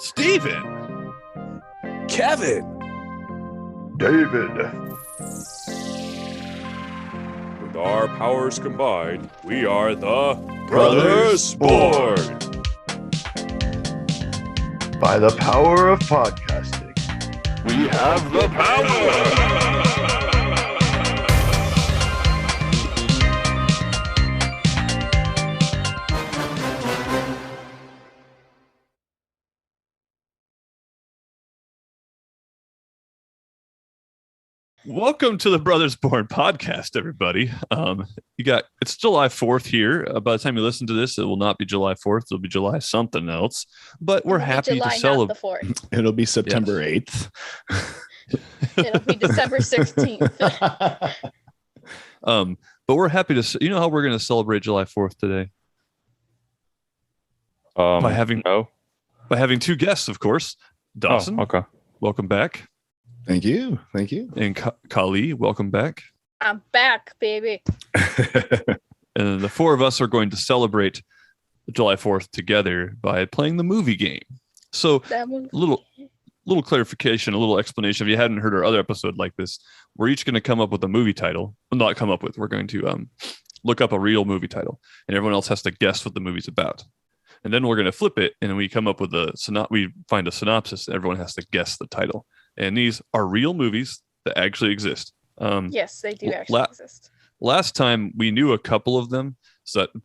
Steven. Kevin. David. With our powers combined, we are the Brothers Board. By the power of podcasting, We have the power. Welcome to the Brothers Born podcast, everybody. It's July 4th here. By the time you listen to this, it will not be July 4th. It'll be July something else. But we're happy to celebrate. It'll be September 8th. It'll be December 16th. But we're happy to. You know how we're going to celebrate July 4th today? By having two guests, of course. Dawson, okay. Welcome back. Thank you. And Kali, welcome back. I'm back, baby. And then the four of us are going to celebrate July 4th together by playing the movie game. So a little clarification, a little explanation. If you hadn't heard our other episode like this, we're each going to come up with a movie title. Well, not come up with. We're going to look up a real movie title, and everyone else has to guess what the movie's about. And then we're going to flip it, and we come up with we find a synopsis, and everyone has to guess the title. And these are real movies that actually exist. Yes, they do actually exist. Last time we knew a couple of them,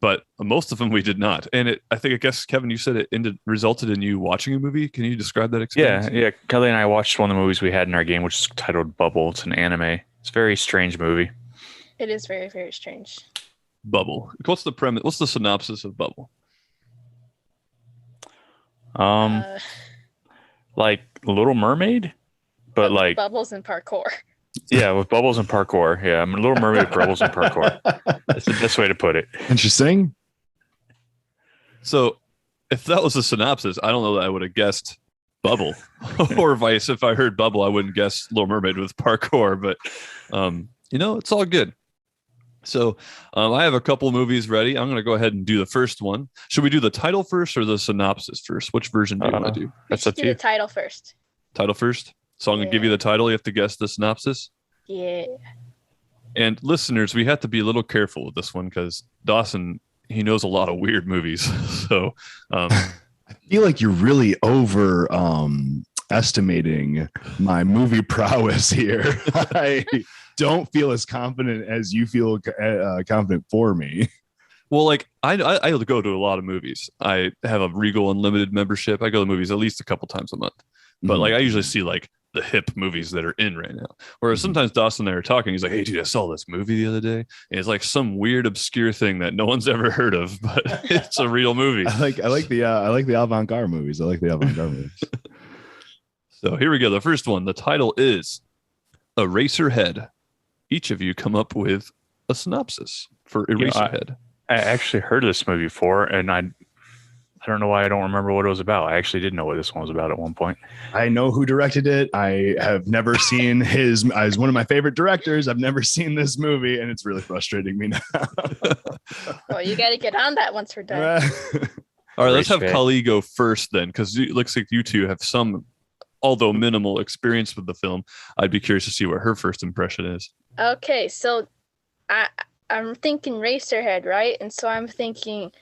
but most of them we did not. And I guess, Kevin, you said it resulted in you watching a movie. Can you describe that experience? Yeah. Kelly and I watched one of the movies we had in our game, which is titled Bubble. It's an anime. It's a very strange movie. It is very, very strange. Bubble. What's the premise? What's the synopsis of Bubble? Like Little Mermaid, but like bubbles and parkour. Yeah, with bubbles and parkour. Yeah, I'm a Little Mermaid with bubbles and parkour. That's the best way to put it. Interesting. So, if that was a synopsis, I don't know that I would have guessed Bubble, or vice. If I heard Bubble, I wouldn't guess Little Mermaid with parkour. But it's all good. So, I have a couple movies ready. I'm going to go ahead and do the first one. Should we do the title first or the synopsis first? Which version do you want to do? That's up to you. The title first. Title first. So I'm going to give you the title. You have to guess the synopsis. Yeah. And listeners, we have to be a little careful with this one because Dawson, he knows a lot of weird movies. So I feel like you're really estimating my movie prowess here. I don't feel as confident as you feel confident for me. Well, like I go to a lot of movies. I have a Regal Unlimited membership. I go to movies at least a couple times a month. But like I usually see like the hip movies that are in right now. Whereas sometimes Dawson and I are talking. He's like, "Hey, dude, I saw this movie the other day. And it's like some weird, obscure thing that no one's ever heard of, but it's a real movie." I like the avant-garde movies. So here we go. The first one. The title is Eraserhead. Each of you come up with a synopsis for Eraserhead. I actually heard of this movie before, and I don't know why I don't remember what it was about. I actually didn't know what this one was about at one point. I know who directed it. I have never seen as one of my favorite directors. I've never seen this movie, and it's really frustrating me now. Well, you got to get on that once we're done. All right, let's have Kali go first then, because it looks like you two have some, although minimal, experience with the film. I'd be curious to see what her first impression is. Okay, so I'm thinking Racerhead, right? And so I'm thinking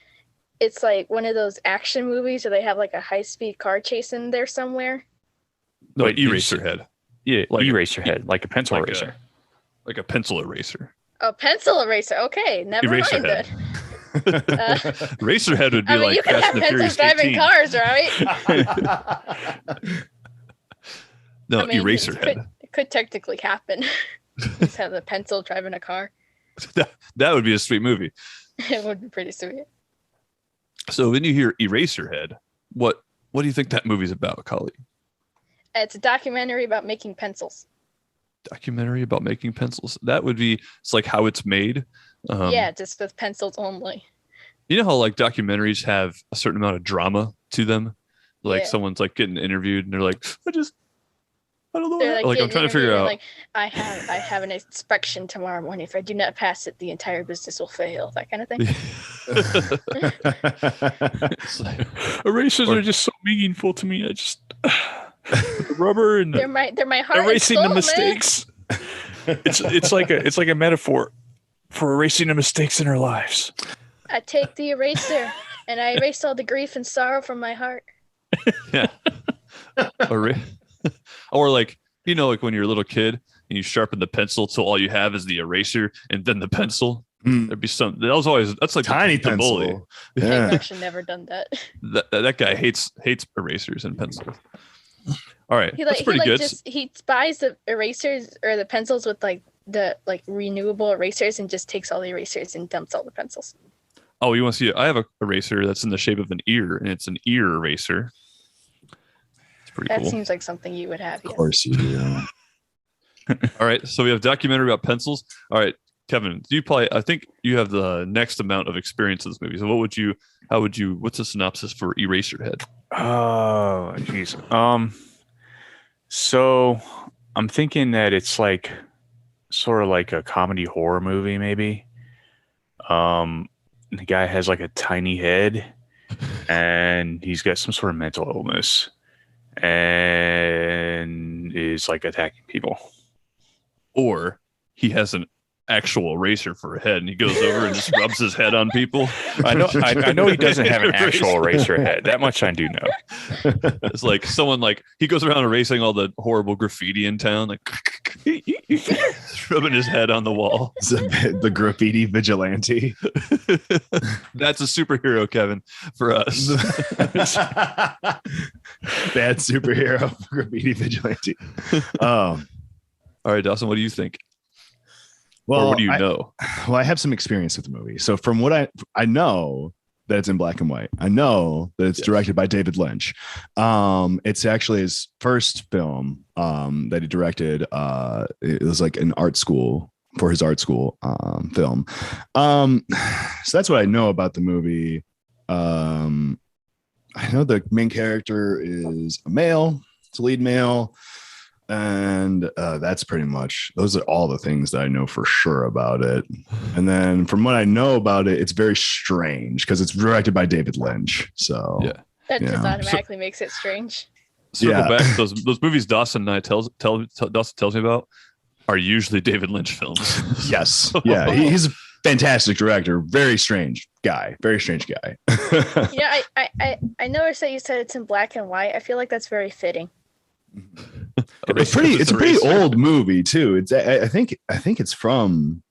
it's like one of those action movies where they have like a high-speed car chase in there somewhere. No, Eraserhead. Yeah, like Eraserhead, like a pencil eraser. Like a pencil eraser. Oh, pencil eraser. Okay, never mind then. Racerhead would be like you can Fast have and the Furious pencils driving 18. cars, right? No, Eraserhead. It could technically happen. Just have a pencil driving a car. That would be a sweet movie. It would be pretty sweet. So when you hear Eraserhead, what do you think that movie's about, Kali? It's a documentary about making pencils. Documentary about making pencils. That would be, it's like how it's made. Yeah, just with pencils only. You know how like documentaries have a certain amount of drama to them? Like someone's like getting interviewed and they're like, I don't know. They're Like I'm trying to figure out. Like, I have an inspection tomorrow morning. If I do not pass it, the entire business will fail. That kind of thing. It's like, Erasers are just so meaningful to me. I just the rubber and they're my heart erasing and soul, the mistakes. It's like a metaphor for erasing the mistakes in our lives. I take the eraser and I erase all the grief and sorrow from my heart. yeah. Or like, you know, like when you're a little kid and you sharpen the pencil till all you have is the eraser and then the pencil. There'd be that's like tiny the pencil. bully. Yeah. I've actually never done that. That guy hates erasers and pencils. All right, that's pretty good. He buys the erasers or the pencils with the renewable erasers and just takes all the erasers and dumps all the pencils. Oh, you want to see it? I have a eraser that's in the shape of an ear, and it's an ear eraser. It's pretty cool. That seems like something you would have. Of course you do. All right, so we have documentary about pencils. All right, Kevin, I think you have the next amount of experience in this movie. So what's the synopsis for Eraserhead? Oh, geez. So I'm thinking that it's like sort of like a comedy horror movie, maybe. The guy has like a tiny head and he's got some sort of mental illness and is like attacking people. Or he has an actual eraser for a head and he goes over and just rubs his head on people. I know he doesn't have an actual eraser head. That much I do know. It's like someone he goes around erasing all the horrible graffiti in town, like rubbing his head on the wall. The graffiti vigilante. That's a superhero, Kevin, for us. Bad superhero graffiti vigilante. All right, Dawson, what do you think? Well, or what do you know? Well, I have some experience with the movie. So from what I know that it's in black and white. I know that it's directed by David Lynch. It's actually his first film that he directed. It was like an art school for his art school film. So that's what I know about the movie. I know the main character is a male. It's a lead male. And that's pretty much, those are all the things that I know for sure about it. And then from what I know about it, it's very strange because it's directed by David Lynch. So yeah, that just automatically makes it strange. Circle back, those movies Dawson and I Dawson tells me about are usually David Lynch films. Yes. Yeah. He's a fantastic director. Very strange guy. Yeah. I noticed that you said it's in black and white. I feel like that's very fitting. It's a pretty old movie too. I think it's from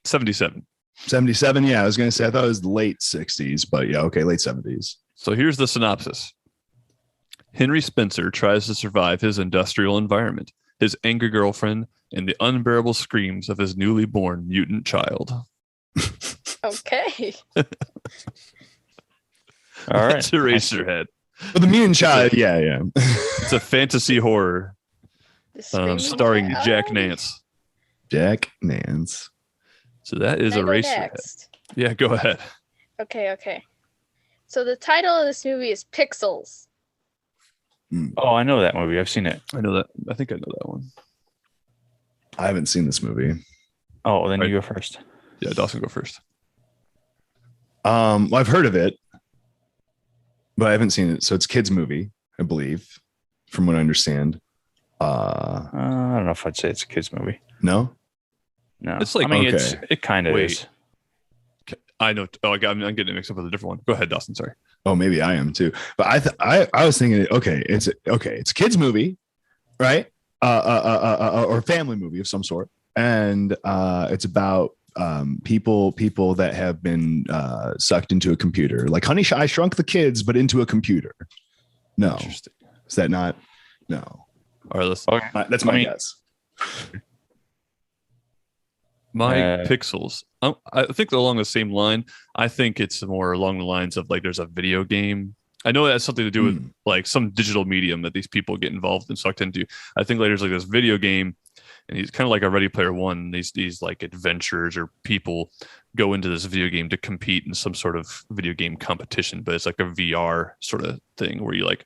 77. 77. Yeah, I was gonna say I thought it was the late 60s, but yeah, okay, late 70s. So here's the synopsis. Henry Spencer tries to survive his industrial environment, his angry girlfriend, and the unbearable screams of his newly born mutant child. Okay. All right. That's Eraserhead. But the mutant child, yeah. It's a fantasy horror starring Jack Nance. Jack Nance. So that is Eraserhead. Yeah, go ahead. Okay. So the title of this movie is Pixels. Oh, I know that movie. I've seen it. I know that. I think I know that one. I haven't seen this movie. Oh, then you go first. Yeah, Dawson, go first. Well, I've heard of it, but I haven't seen it. So it's a kids' movie, I believe, from what I understand. I don't know if I'd say it's a kids' movie. No. It's like, it kind of is. I know. Oh, I'm getting it mixed up with a different one. Go ahead, Dawson. Sorry. Oh, maybe I am too. But I was thinking, it's a kids' movie, right? Or family movie of some sort, and it's about people that have been sucked into a computer, like Honey, I Shrunk the Kids, but into a computer. No, interesting. Is that not? No. All right, that's my guess. Pixels. I think along the same line. I think it's more along the lines of like there's a video game. I know it has something to do with like some digital medium that these people get involved and sucked into. I think there's like this video game, and he's kind of like a Ready Player One. These like adventurers or people go into this video game to compete in some sort of video game competition, but it's like a VR sort of thing where you like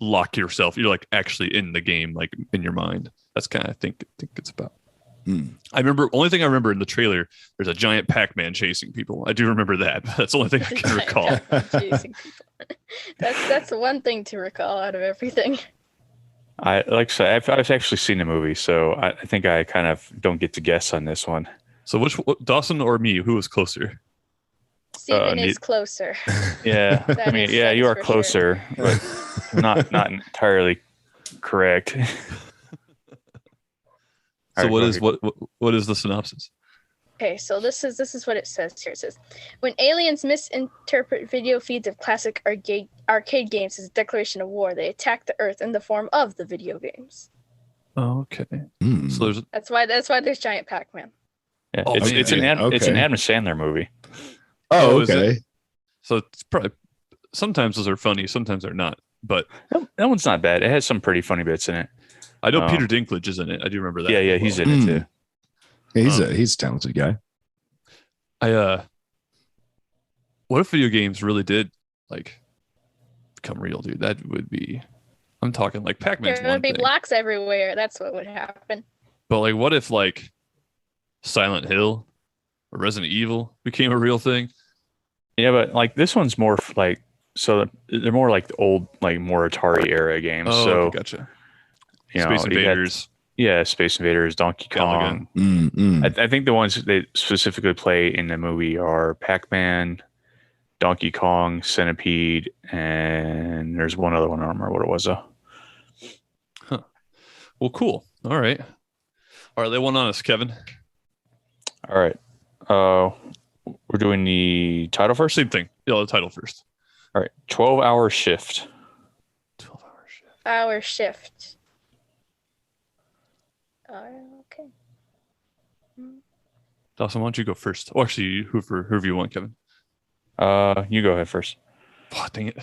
lock yourself. You're like actually in the game, like in your mind. That's kind of I think it's about. I remember only thing I remember in the trailer. There's a giant Pac-Man chasing people. I do remember that. But that's the only thing I can recall. Chasing people. That's one thing to recall out of everything. I've actually seen the movie, so I think I kind of don't get to guess on this one. So Dawson or me? Who was closer? Steven is closer. Yeah, I mean, yeah, you are closer, sure. But not entirely correct. So what is the synopsis? Okay, so this is what it says here. It says, when aliens misinterpret video feeds of classic arcade games as a declaration of war, they attack the Earth in the form of the video games. Oh, okay. So that's why there's giant Pac-Man. Yeah, it's an Adam Sandler movie. Oh, okay. So it's probably sometimes those are funny, sometimes they're not. But that one's not bad. It has some pretty funny bits in it. I know Peter Dinklage is in it. I do remember that. Yeah, he's in it too. Yeah, he's a talented guy. What if video games really did like become real, dude? That would be. I'm talking like Pac-Man's. There would be blocks everywhere. That's what would happen. But like, what if like Silent Hill or Resident Evil became a real thing? Yeah, but like this one's more like they're more like the old like more Atari era games. Oh, so okay, gotcha. Space Invaders. Space Invaders, Donkey Kong. I think the ones they specifically play in the movie are Pac-Man, Donkey Kong, Centipede, and there's one other one. I don't remember what it was though. Huh. Well, cool. All right. Lay one on us, Kevin. All right. We're doing the title first? Same thing. Yeah, the title first. All right. 12-hour shift. 12-hour shift. Hour shift. Okay. Dawson, why don't you go first? Oh, actually, whoever you want, Kevin. You go ahead first. Oh, dang it.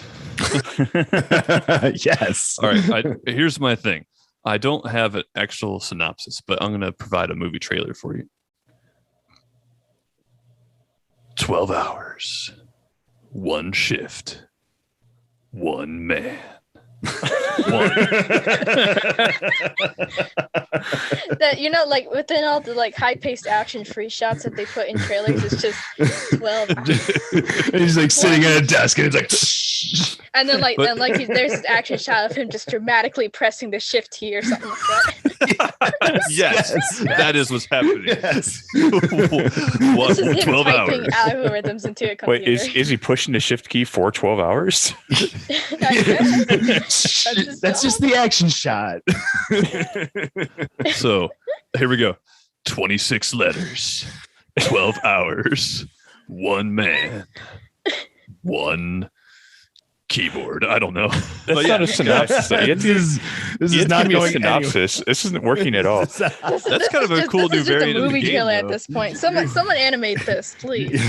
Yes. All right. Here's my thing. I don't have an actual synopsis, but I'm going to provide a movie trailer for you. 12 hours. One shift. One man. That like within all the like high-paced action-free shots that they put in trailers, it's just 12 hours. And he's like sitting at a desk and it's like and then there's this action shot of him just dramatically pressing the shift key or something like that. Yes, that is what's happening. Yes. This is him 12 typing hours. algorithms into a computer. Wait, is he pushing the shift key for 12 hours? That's just the action shot. So here we go. 26 letters, 12 hours, one man, one keyboard. I don't know. That's not a synopsis. This is not going a synopsis. This isn't working at all. That's kind of a cool new variant of the movie of the game, trailer though. at this point. Someone animate this, please.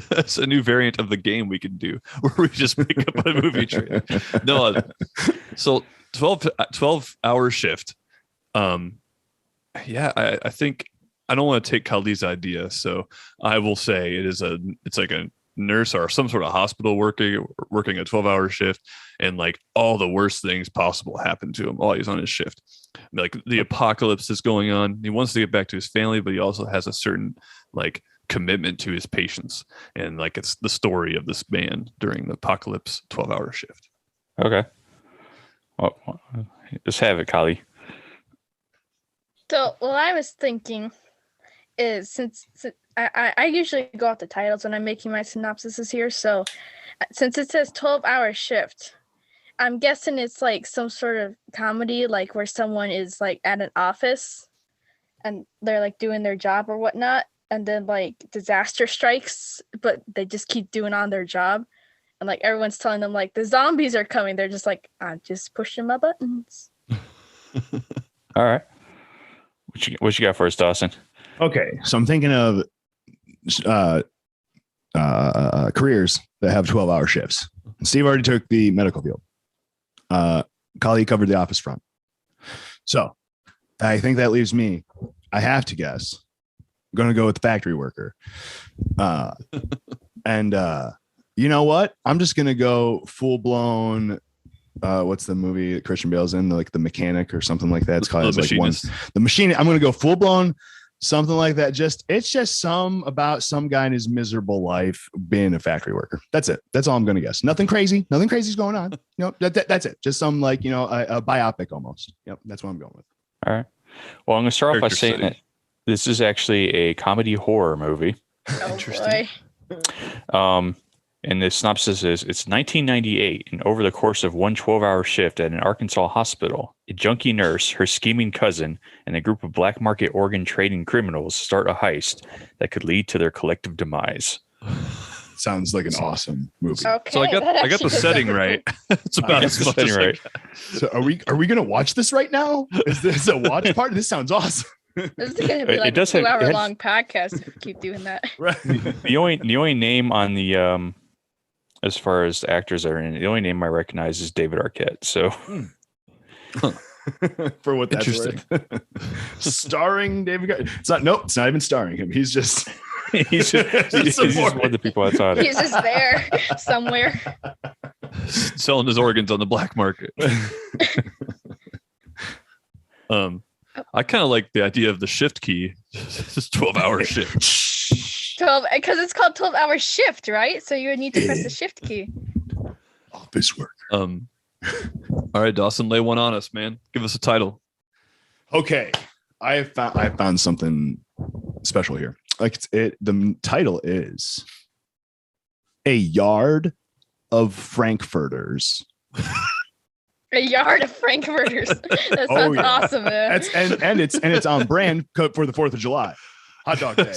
That's a new variant of the game we can do, where we just pick up a movie trailer. No, so 12-hour shift. Yeah, I think I don't want to take Khalid's idea, so I will say it's like a nurse or some sort of hospital working a 12-hour shift, and like all the worst things possible happen to him while he's on his shift. Like the apocalypse is going on. He wants to get back to his family, but he also has a certain like commitment to his patients, and like it's the story of this man during the apocalypse 12-hour shift. Okay. Well, just have it, Kali. So what I was thinking is since I usually go off the titles when I'm making my synopsises here. So since it says 12-hour shift, I'm guessing it's like some sort of comedy, like where someone is like at an office and they're like doing their job or whatnot. And then like disaster strikes, but they just keep doing on their job. And like everyone's telling them like the zombies are coming. They're just like, I'm just pushing my buttons. All right. What you got for us, Dawson? Okay, so I'm thinking of careers that have 12-hour shifts. Steve already took the medical field. Kali covered the office front. So I think that leaves me. I have to guess. I'm going to go with the factory worker. And you know what? I'm just going to go full-blown what's the movie that Christian Bale's in, like The Mechanic or something like that? It's called The Machinist. The Machine. I'm gonna go full blown something like that. It's just about some guy in his miserable life being a factory worker. That's it. That's all I'm gonna guess. Nothing crazy is going on. That's it. Just some like a biopic almost. Yep, that's what I'm going with. All right. Well, I'm gonna start off by saying that this is actually a comedy horror movie. Oh, interesting. And the synopsis is, it's 1998, and over the course of one 12-hour shift at an Arkansas hospital, a junkie nurse, her scheming cousin, and a group of black market organ trading criminals start a heist that could lead to their collective demise. Sounds like an awesome movie. Okay, So I got the setting right. It's about as much as right. So are we gonna watch this right now? Is this a watch part? This sounds awesome. This is going to be like a 2-hour-long podcast if we keep doing that. Right. The only name on the as far as actors are in it, the only name I recognize is David Arquette. So, for what that's worth. Starring David Arquette. It's not even starring him. He's just he's just one of the people outside. He's just there somewhere, selling his organs on the black market. I kind of like the idea of the shift key. This 12-hour shift. 12, because it's called 12-hour shift, right? So you would need to press the shift key. Office work. All right, Dawson, lay one on us, man. Give us a title. Okay, I found something special here. The title is A Yard of Frankfurters. A yard of Frankfurters. That sounds awesome, man. And it's on brand for the 4th of July. Hot dog day.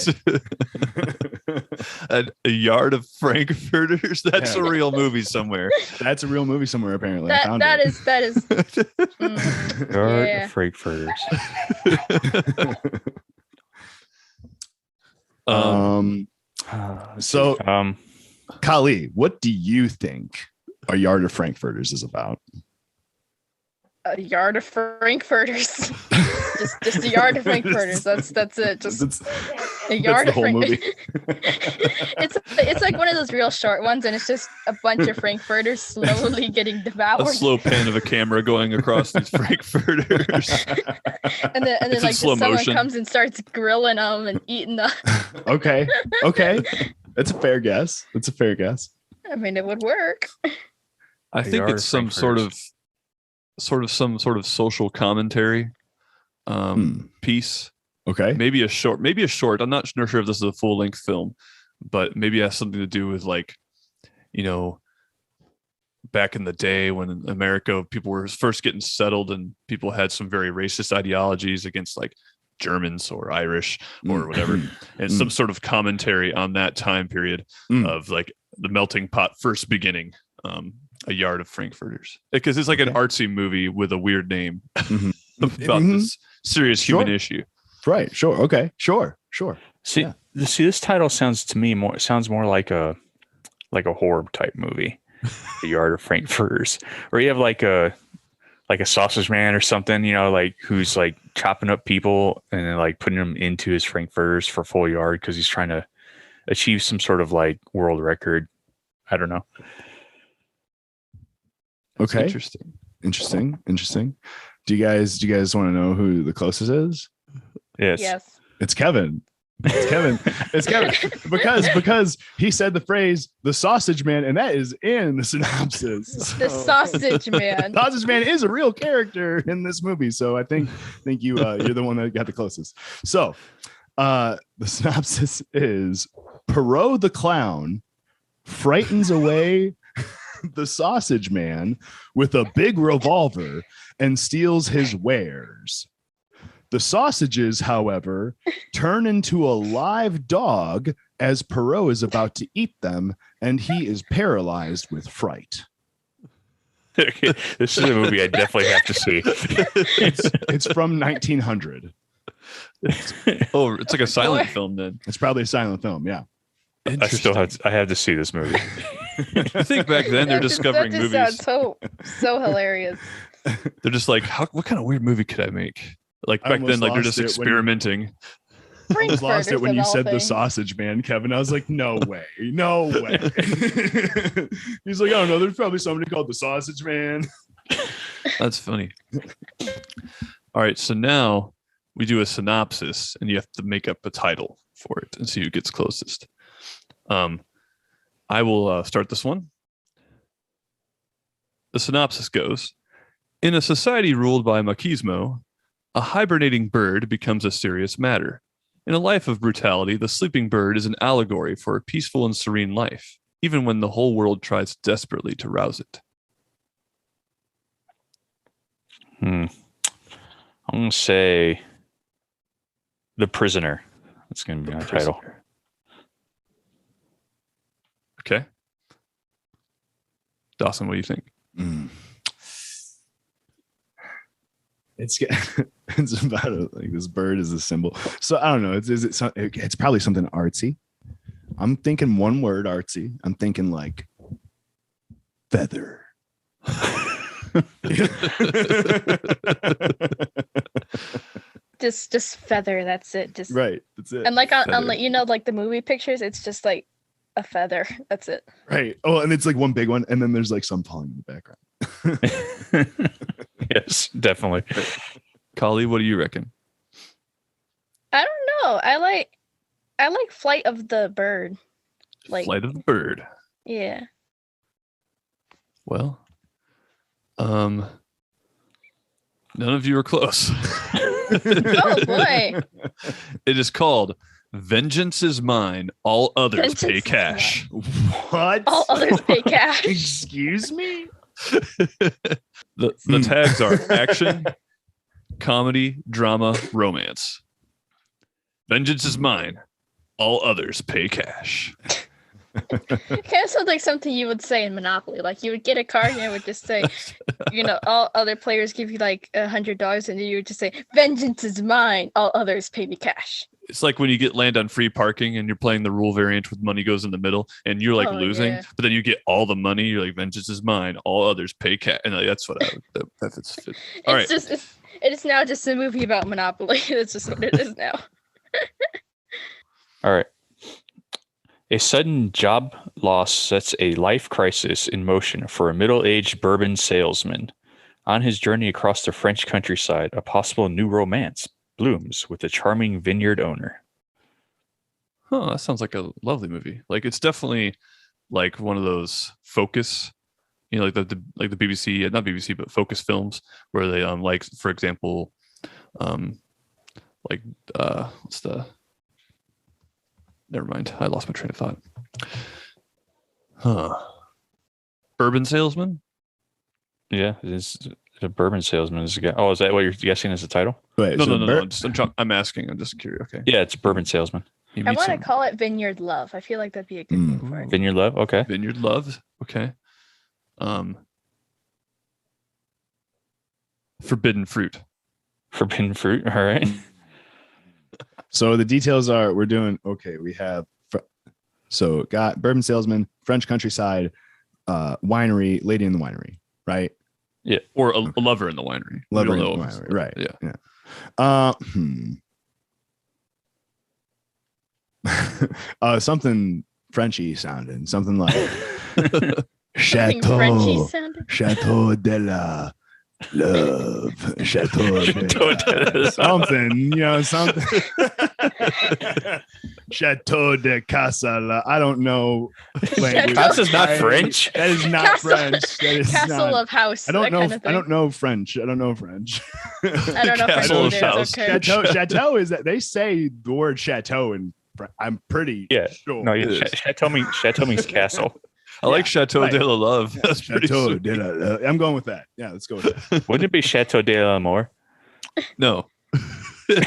A yard of Frankfurters. That's a real movie somewhere. That's a real movie somewhere, apparently. That is. Yard of Frankfurters. Kali, what do you think A Yard of Frankfurters is about? A yard of Frankfurters. just a yard of Frankfurters. That's it. Just a yard of Frankfurters. It's like one of those real short ones, and it's just a bunch of Frankfurters slowly getting devoured. A slow pan of a camera going across these Frankfurters. and then like someone comes and starts grilling them and eating them. Okay. That's a fair guess. I mean, it would work. I think it's some sort of social commentary piece. Okay. Maybe a short. I'm not sure if this is a full-length film, but maybe it has something to do with, like, back in the day when America, people were first getting settled and people had some very racist ideologies against, like, Germans or Irish or whatever. And some sort of commentary on that time period of, like, the melting pot first beginning. A Yard of Frankfurters, because it's like an artsy movie with a weird name about this serious human issue. Right. Sure. Okay. Sure. See, this title sounds more like a horror type movie, A Yard of Frankfurters, or you have like a sausage man or something, like who's like chopping up people and then like putting them into his Frankfurters for full yard because he's trying to achieve some sort of like world record. I don't know. Okay. Interesting. Do you guys want to know who the closest is? Yes. It's Kevin. Because he said the phrase "the sausage man," and that is in the synopsis. The sausage man. Sausage man is a real character in this movie, so I think you're the one that got the closest. So, the synopsis is: Perot the clown frightens away the sausage man with a big revolver and steals his wares. The sausages, however, turn into a live dog as Perot is about to eat them, and he is paralyzed with fright. This is a movie I definitely have to see. It's from 1900. It's like a silent film then. It's probably a silent film, yeah. I have to see this movie. I think back then they're discovering movies. Sounds so hilarious. They're just like, what kind of weird movie could I make? Like back then, like they're just experimenting. I almost lost it when you said the sausage man, Kevin. I was like, no way. He's like, I don't know. There's probably somebody called the sausage man. That's funny. All right, so now we do a synopsis, and you have to make up a title for it and see who gets closest. I will start this one. The synopsis goes: in a society ruled by machismo, a hibernating bird becomes a serious matter. In a life of brutality, the sleeping bird is an allegory for a peaceful and serene life, even when the whole world tries desperately to rouse it. I'm going to say The Prisoner. That's going to be my title. Okay. Dawson, what do you think? It's about like this bird is a symbol. So I don't know. It's probably something artsy. I'm thinking one word artsy. I'm thinking like feather. just feather. That's it. Just right. That's it. And like on like like the movie pictures, it's just like a feather. That's it. Right. Oh, and it's like one big one, and then there's like some falling in the background. Yes, definitely. Kali, what do you reckon? I don't know. I like Flight of the Bird. Like Flight of the Bird. Yeah. Well, none of you are close. Oh boy. It is called Vengeance is Mine, All Others Pay Cash. What? All others pay cash. Excuse me? The tags are action, comedy, drama, romance. Vengeance is mine. All others pay cash. Kind of sounds like something you would say in Monopoly. Like you would get a card and it would just say, all other players give you like $100, and you would just say, "Vengeance is mine. All others pay me cash." It's like when you get land on free parking and you're playing the rule variant with money goes in the middle and you're like losing, yeah. but then you get all the money. You're like, vengeance is mine. All others pay cash. And that's what that fits. All right. It is now just a movie about Monopoly. That's just what it is now. All right. A sudden job loss sets a life crisis in motion for a middle-aged bourbon salesman. On his journey across the French countryside, a possible new romance blooms with a charming vineyard owner. Huh, that sounds like a lovely movie. Like it's definitely like one of those focus, like the BBC, not BBC, but focus films where they like, for example, what's the? Never mind, I lost my train of thought. Huh? Bourbon salesman? Yeah, it's a bourbon salesman. Is a guy. Oh, is that what you're guessing is the title? Wait, No. I'm asking. I'm just curious. Okay. Yeah, it's a bourbon salesman. I want to call it Vineyard Love. I feel like that'd be a good name for it. Vineyard Love. Okay. Vineyard Love. Okay. Forbidden Fruit. Forbidden Fruit. All right. So the details are we have got bourbon salesman, French countryside, winery, lady in the winery, right? Yeah, or a lover in the winery. Lover in the winery, right? Yeah. Something Frenchy sounding, something like Chateau de la Love, Chateau de something, something. Chateau de Casa. I don't know. Casa's not French. That is not Castle, French. That is Castle not, of House. I don't know. Kind of I don't know French. I don't know French. I don't know Castle French of House. either. It's okay. Chateau is that they say the word chateau, and I'm pretty sure. No, Chateau means castle. I like Chateau de la Love. That's pretty Chateau sweet. de la. I'm going with that. Yeah, let's go with that. Wouldn't it be Chateau de l'Amour? No.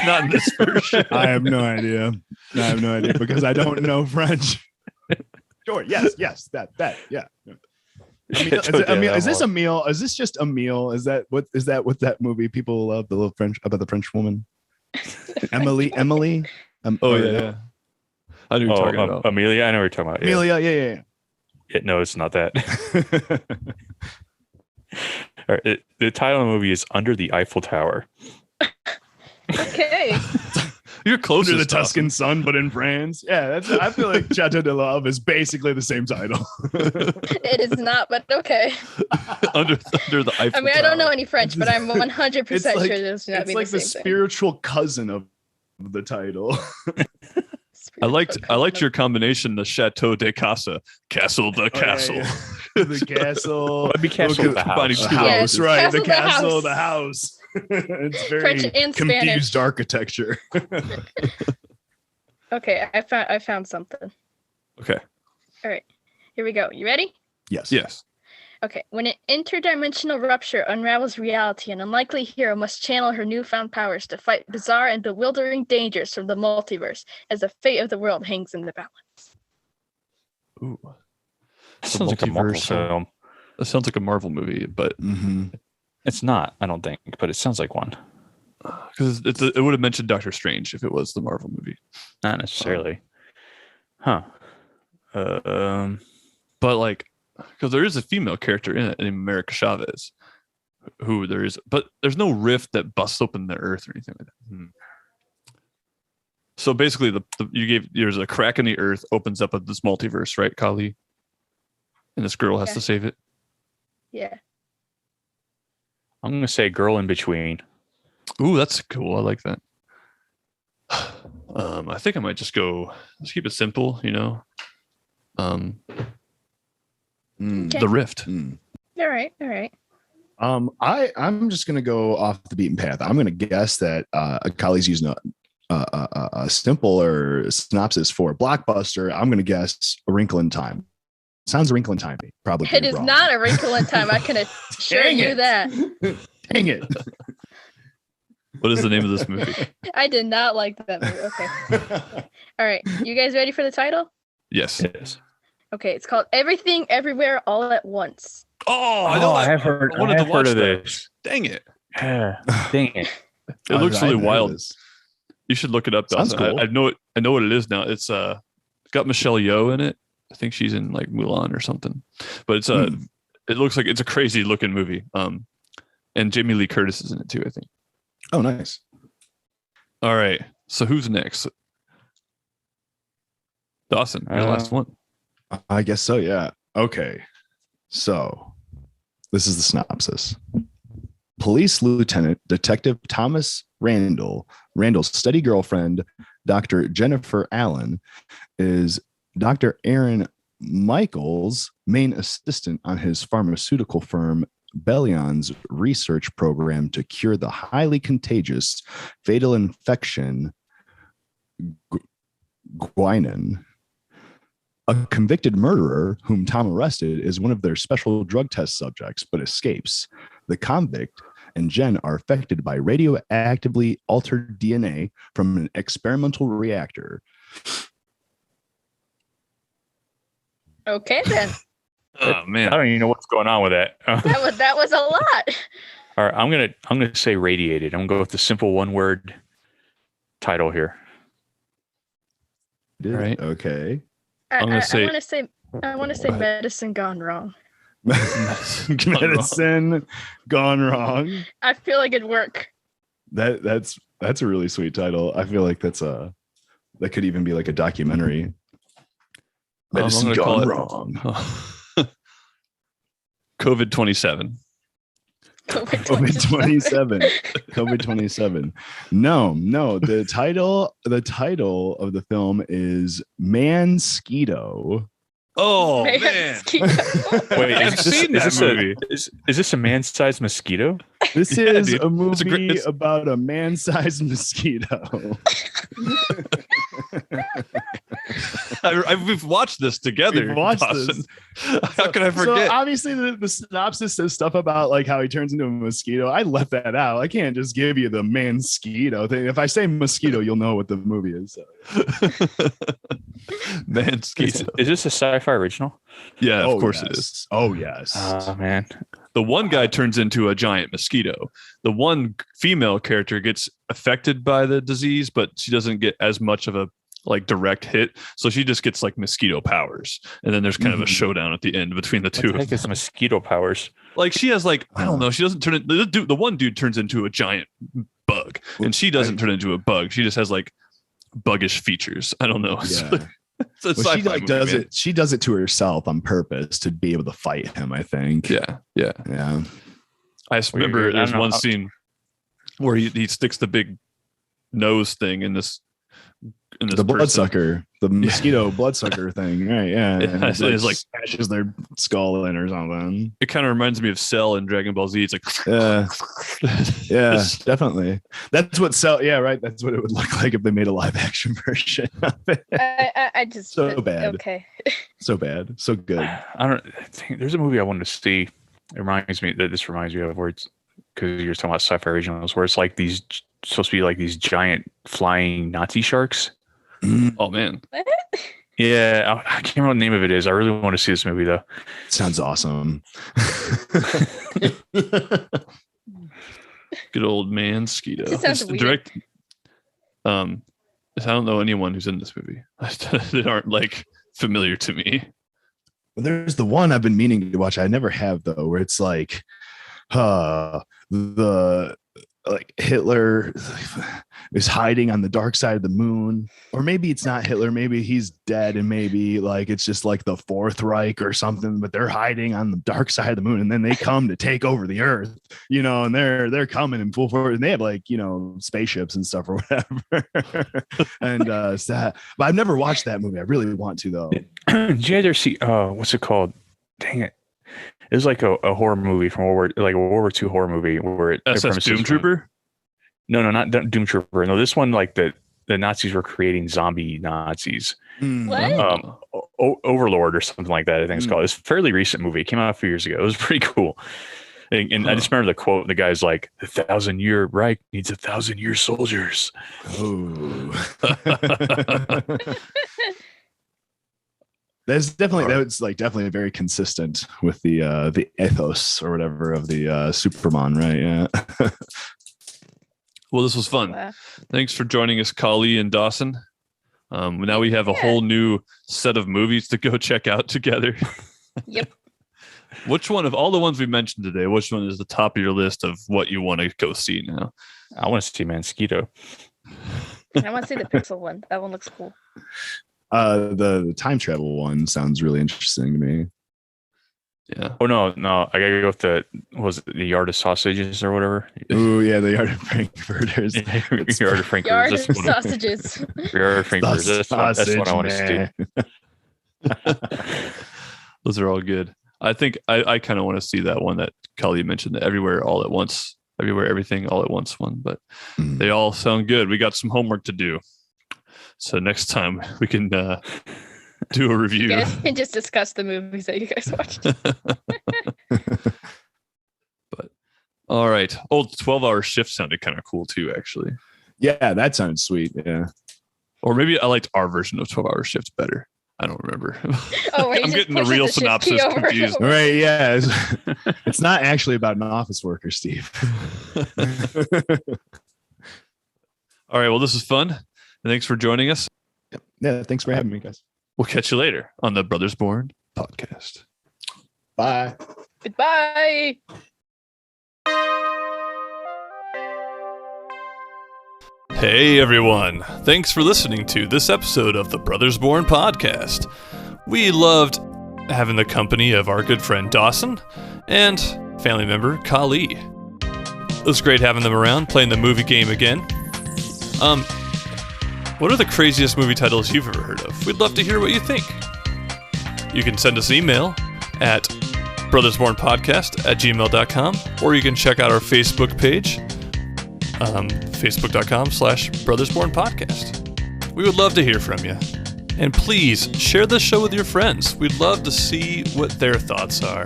Not in this version. I have no idea. Because I don't know French. Sure. Yes. That. Yeah. Is this a meal? Is this just a meal? Is that what that movie people love? The little French about the French woman, Emily. Yeah. I know what you're talking about. Amelia. I know what you're talking about. Amelia. Yeah. No, it's not that. All right, the title of the movie is Under the Eiffel Tower. Okay. You're closer to the Tuscan sun, but in France. Yeah, I feel like Chateau de Love is basically the same title. It is not, but okay. under the Eiffel I mean, I don't know any French, but I'm 100% It's sure like, this not it's be like the the same spiritual cousin of the title. thing. I liked your combination, the Chateau de Casa, Castle de Castle. Yeah. The castle. It'd be Castle the combining House. two Yes. houses. Right, Castle the the castle, house. the house. It's very French and confused Spanish. architecture. Okay, I found something. Okay. All right, here we go. You ready? Yes. Yes. Okay, when an interdimensional rupture unravels reality, an unlikely hero must channel her newfound powers to fight bizarre and bewildering dangers from the multiverse as the fate of the world hangs in the balance. Ooh. That sounds like a Marvel multiversal. film. That sounds like a Marvel movie, but It's not, I don't think, but it sounds like one. because it would have mentioned Doctor Strange if it was the Marvel movie. Not necessarily. Huh. But like, because there is a female character in it, named America Chavez, who but there's no rift that busts open the earth or anything like that. So basically, there's a crack in the earth, opens up this multiverse, right, Kali? And this girl has to save it. Yeah. I'm going to say Girl in Between. Ooh, that's cool. I like that. I think I might just let's keep it simple, Okay. The rift. All right. I'm just gonna go off the beaten path. I'm gonna guess that Kali's using a simple or synopsis for Blockbuster. I'm gonna guess A Wrinkle in Time. Sounds A Wrinkle in Time. Probably. It is wrong. not A Wrinkle in Time. I can assure Dang you it. that. Dang it. What is the name of this movie? I did not like that movie. Okay. All right. You guys ready for the title? Yes. Yes. Okay. It's called Everything Everywhere All at Once. Oh, I know. I have heard. I wanted I to have watch heard of that. this. Dang it. Yeah. Dang it. It looks really wild. This. You should look it up. Sounds Dawson. cool. I know what it is now. It's got Michelle Yeoh in it. I think she's in like Mulan or something. But it's it looks like it's a crazy looking movie. And Jamie Lee Curtis is in it too, I think. Oh, nice. All right. So who's next? Dawson, your last one. I guess so. Yeah. Okay. So this is the synopsis. Police Lieutenant Detective Thomas Randall's steady girlfriend, Dr. Jennifer Allen, is Dr. Aaron Michael's main assistant on his pharmaceutical firm Bellion's research program to cure the highly contagious fatal infection guanin. A convicted murderer whom Tom arrested is one of their special drug test subjects, but escapes. The convict and Jen are affected by radioactively altered DNA from an experimental reactor. Okay, then. Oh I man. don't even know what's going on with that. That was a lot. All right, I'm gonna say Radiated. I'm gonna go with the simple one word title here. Right. Okay. I I'm gonna say- want to say Medicine Gone Wrong. Medicine gone wrong. I feel like it'd work. That's a really sweet title. I feel like that could even be like a documentary. I'm Medicine gonna call gone it- wrong. COVID-27. COVID-27. COVID-27. No. The title of the film is Mansquito. Oh Man, man. mosquito. Wait, I've seen that movie. Is this a man-sized mosquito? This Yeah, is dude. a movie it's- about a man-sized mosquito. We've watched this together. We've watched Dawson. this. How could I forget? So obviously the synopsis says stuff about like how he turns into a mosquito. I left that out. I can't just give you the mosquito thing. If I say mosquito, you'll know what the movie is. So. Mansquito. Is this a sci-fi original? Yeah, of Oh, course it yes. is. Oh yes. Oh man. The one guy turns into a giant mosquito. The one female character gets affected by the disease, but she doesn't get as much of a like direct hit. So she just gets like mosquito powers. And then there's kind of a showdown at the end between the two What the of heck is mosquito powers? Like she has like, I don't know. She doesn't turn it. The one dude turns into a giant bug and she doesn't turn into a bug. She just has like buggish features. I don't know. Yeah. She like does it. She does it to herself on purpose to be able to fight him. I think. Yeah. I just remember there's one scene where he sticks the big nose thing in this the bloodsucker, the mosquito bloodsucker thing, right? Yeah, and it's like smashes their skull in or something. It kind of reminds me of Cell in Dragon Ball Z. It's like, yeah, definitely. That's what Cell. Yeah, right. That's what it would look like if they made a live action version of it. I just so bad. Okay, so bad, so good. I think there's a movie I wanted to see. It reminds me of where it's because you're talking about sci-fi originals, where it's like these supposed to be like these giant flying Nazi sharks. Oh man. Yeah, I can't remember what the name of it is. I really want to see this movie though. Sounds awesome. Good old man Skeeto. It sounds weird. I don't know anyone who's in this movie. They aren't like familiar to me. Well, there's the one I've been meaning to watch. I never have though, where it's like Hitler is hiding on the dark side of the moon, or maybe it's not Hitler, maybe he's dead, and maybe like it's just like the Fourth Reich or something, but they're hiding on the dark side of the moon, and then they come to take over the earth, and they're coming in full force, and they have like spaceships and stuff or whatever. And but I've never watched that movie. I really want to though. Did you ever see what's it called? Dang it. It was like a horror movie from World War II horror movie where SS Doom Trooper? No, not Doom Trooper. No, this one like the Nazis were creating zombie Nazis. What? Overlord or something like that, I think it's called. It's a fairly recent movie. It came out a few years ago. It was pretty cool. And I just remember the quote. The guy's like, "The 1,000-year Reich needs 1,000-year soldiers." Oh. That's definitely very consistent with the ethos or whatever of the Superman, right? Yeah. Well, this was fun. Wow. Thanks for joining us, Kali and Dawson. Now we have a whole new set of movies to go check out together. Yep. Which one of all the ones we mentioned today, which one is the top of your list of what you want to go see now? I want to see Mosquito. I want to see the Pixel one. That one looks cool. The time travel one sounds really interesting to me. Yeah. Oh no, I gotta go with the Yard of Sausages or whatever. Oh yeah, the Yard of Frankfurters. Yard of Frankfurters. Yard of Sausages. Yard of Frankfurters. That's what I want to see. Those are all good. I think I kind of want to see that one that Kali mentioned, the Everywhere All at Once, Everywhere Everything All at Once one. But they all sound good. We got some homework to do. So next time we can do a review. You guys can just discuss the movies that you guys watched. But all right. Old 12-hour shift sounded kind of cool too, actually. Yeah, that sounds sweet. Yeah. Or maybe I liked our version of 12-hour shift better. I don't remember. Oh, I'm getting the real synopsis confused. Right, yeah. It's not actually about an office worker, Steve. All right. Well, this is fun. And thanks for joining us. Yeah, thanks for having me, guys. We'll catch you later on the Brothers Born podcast. Bye. Goodbye. Hey, everyone. Thanks for listening to this episode of the Brothers Born podcast. We loved having the company of our good friend Dawson and family member Kali. It was great having them around, playing the movie game again. What are the craziest movie titles you've ever heard of? We'd love to hear what you think. You can send us an email at brothersbornpodcast@gmail.com, or you can check out our Facebook page, facebook.com/brothersbornpodcast. We would love to hear from you. And please share this show with your friends. We'd love to see what their thoughts are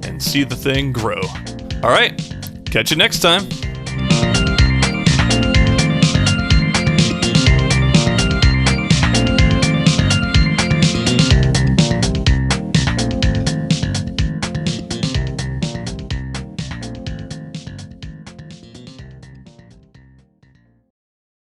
and see the thing grow. All right, catch you next time.